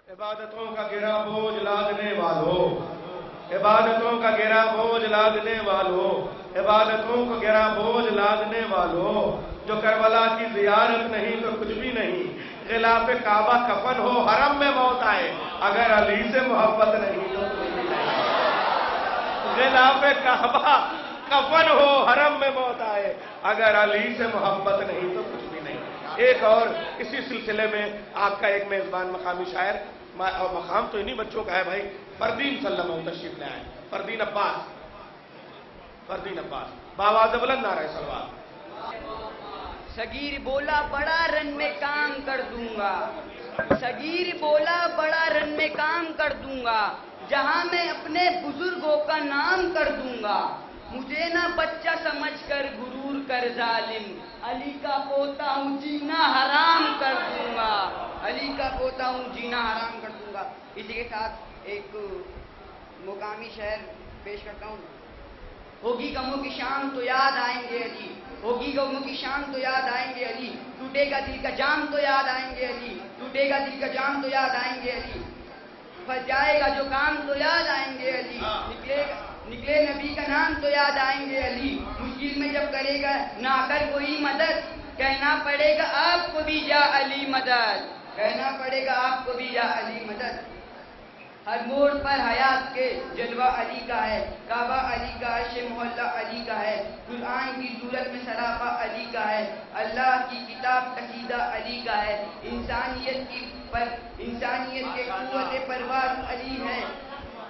عبادتوں کا گرا بوجھ لادنے والوں، عبادتوں کا گرا بوجھ لادنے والوں، عبادتوں کو گرا بوجھ لادنے والوں، جو کربلا کی زیارت نہیں تو کچھ بھی نہیں، غلاف کعبہ کفن ہو حرم میں موت آئے، اگر علی سے محبت نہیں تو کچھ بھی نہیں۔ غلاف کعبہ کفن ہو حرم میں موت آئے، اگر علی سے محبت نہیں تو کچھ بھی نہیں۔ ایک اور اسی سلسلے میں آپ کا ایک میزبان مقامی شاعر، اور مقام تو انہی بچوں کا ہے بھائی، فردین سلم تشریف لے آئے، فردین عباس بآواز بلند نعرہ صلوات۔ صغیر بولا بڑا رن میں کام کر دوں گا، صغیر بولا بڑا رن میں کام کر دوں گا، جہاں میں اپنے بزرگوں کا نام کر دوں گا، مجھے نہ بچہ سمجھ کر غرور کر ظالم، علی کا پوتا ہوں جینا حرام کر دوں گا، علی کا پوتا ہوں جینا حرام کر دوں گا۔ اسی کے ساتھ ایک مقامی شعر پیش کرتا ہوں۔ ہوگی غموں کی شام تو یاد آئیں گے علی، ہوگی غموں کی شام تو یاد آئیں گے علی، ٹوٹے گا دل کا جام تو یاد آئیں گے علی، ٹوٹے گا دل کا جام تو یاد آئیں گے علی، پھنس جائے گا جو کام تو یاد آئیں گے علی، نکلے نبی کا نام تو یاد آئیں گے علی، مشکل میں جب کرے گا نہ کر کوئی مدد، کہنا پڑے گا آپ کو بھی یا علی مدد، کہنا پڑے گا آپ کو بھی یا علی مدد۔ ہر موڑ پر حیات کے جلوہ علی کا ہے، کعبہ علی کا، عرش محلہ علی کا ہے، قرآن کی صورت میں سراپا علی کا ہے، اللہ کی کتاب قصیدہ علی کا ہے، انسانیت کے قوت پرواز علی ہے،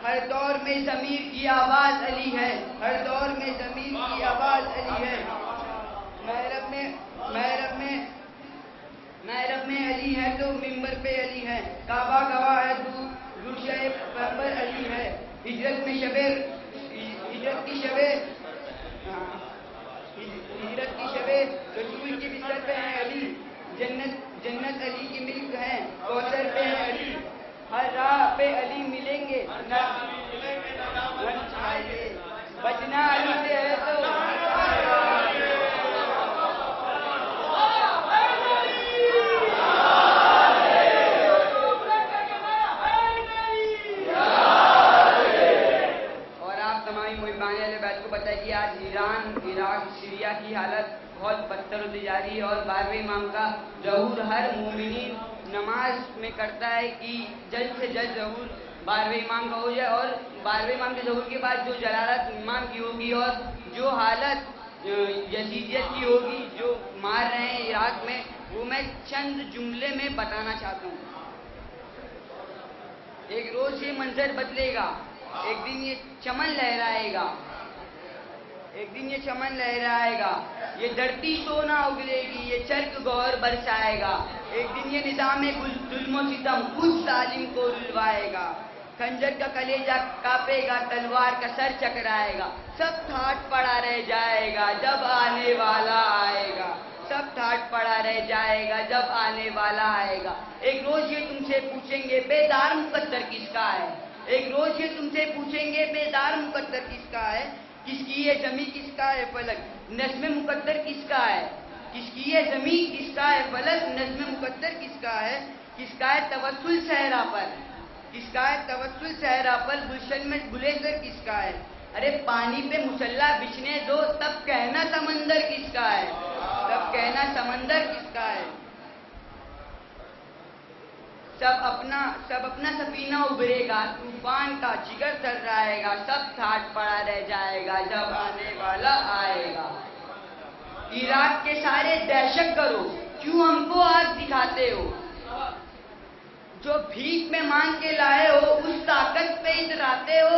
ہر دور میں ضمیر کی آواز علی ہے، ہر دور میں ضمیر کی آواز علی ہے، محرم میں علی ہے تو ممبر پہ علی ہے، کعبہ گواہ ہے روشے پیغمبر علی ہے، ہجرت کی شبے رسول کی بستر پہ ہے علی، جنت علی کی ملک ہے، کوثر پہ ہے علی، ہر راہ پہ علی ملیں گے، بچنا علی سے ہے تو کہ آج ایران، عراق، سیریا کی حالت بہت بدتر ہوتی جا رہی ہے، اور 12ویں امام کا ظہور ہر مومنین نماز میں کرتا ہے کہ جلد سے جلد ظہور 12ویں امام کا ہو جائے، اور 12ویں امام کے ظہور کے بعد جو جلالت امام کی ہوگی اور جو حالت یزیدیت کی ہوگی جو مار رہے ہیں عراق میں، وہ میں چند جملے میں بتانا چاہتا ہوں۔ ایک روز یہ منظر بدلے گا، ایک دن یہ چمن لہرائے گا، ایک دن یہ چمن لہرائے گا، یہ دھرتی سونا اگلے گی، یہ چرک گوہر برسائے گا، ایک دن یہ نظام ظلم و ستم خود ظالم کو رلوائے گا، خنجر کا کلیجہ کاپے گا، تلوار کا سر چکرائے گا، سب ٹھاٹ پڑا رہ جائے گا جب آنے والا آئے گا، سب ٹھاٹ پڑا رہ جائے گا جب آنے والا آئے گا، ایک روز یہ تم سے پوچھیں گے بیدار مقدر کس کا ہے، ایک روز یہ تم سے پوچھیں گے بیدار مقدر کس کا ہے، کس کی یہ زمین کس کا ہے فلک، نظم مقدر کس کا ہے، کس کی یہ زمین کس کا ہے فلک، نظم مقدر کس کا ہے توسل صحرا پر، کس کا ہے توسل صحرا پر، گلشن میں گلیزر کس کا ہے، ارے پانی پہ مسلح بچھنے دو تب کہنا سمندر کس کا ہے، تب کہنا سمندر کس کا ہے، سب اپنا سفینہ ابھرے گا، طوفان کا جگر تھرائے گا، سب ٹھاٹ پڑا رہ جائے گا جب آنے والا آئے گا۔ عراق کے سارے دہشت گردو کیوں ہم کو آگ دکھاتے ہو، جو بھیک میں مانگ کے لائے ہو اس طاقت پہ اتراتے ہو،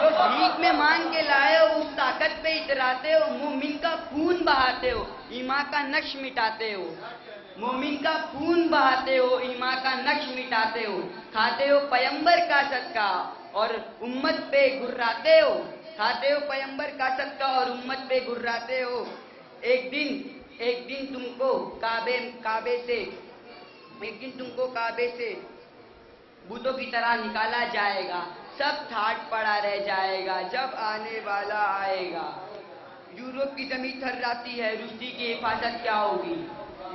جو بھیک میں مانگ کے لائے ہو اس طاقت پہ اتراتے ہو، مومن کا خون بہاتے ہو ایمان کا نقش مٹاتے ہو، مومن کا خون بہاتے ہو ایمان کا نقش مٹاتے ہو، کھاتے ہو پیمبر کا صدقہ اور امت پہ گراتے ہو، کھاتے ہو پیمبر کا صدقہ اور امت پہ گراتے ہو، ایک دن تم کو کعبے سے بتوں کی طرح نکالا جائے گا، سب ٹھاٹ پڑا رہ جائے گا جب آنے والا آئے گا۔ یورپ کی زمین تھراتی ہے، روسی کی حفاظت کیا ہوگی،